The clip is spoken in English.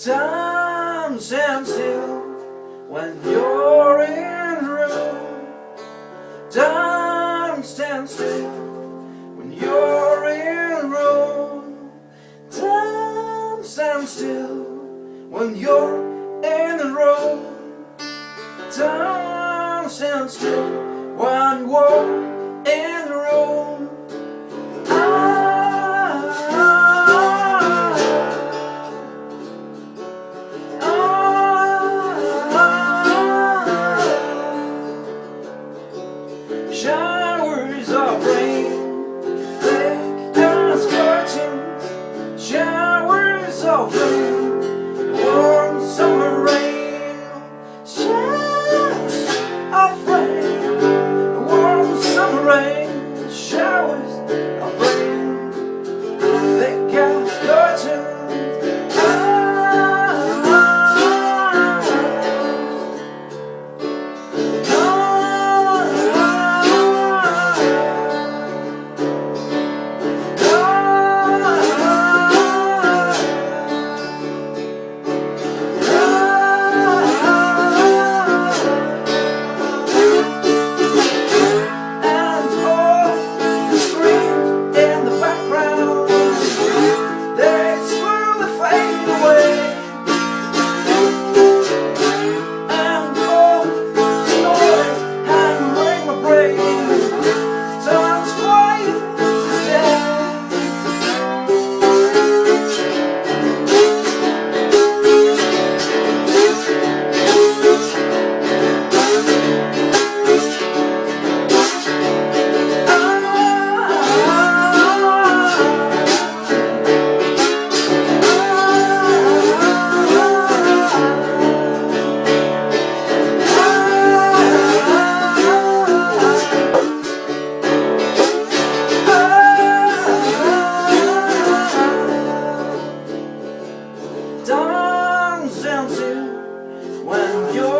Time stands still when you're in the room. Time stands still when you're in the room. Time stands still when you're in the room. Time stands still when you're in the room. Showers of rain, thick as curtains. Showers of rain, warm summer rain. Showers of rain, warm summer rain. Showers of rain, thick as curtains. Dancing when you're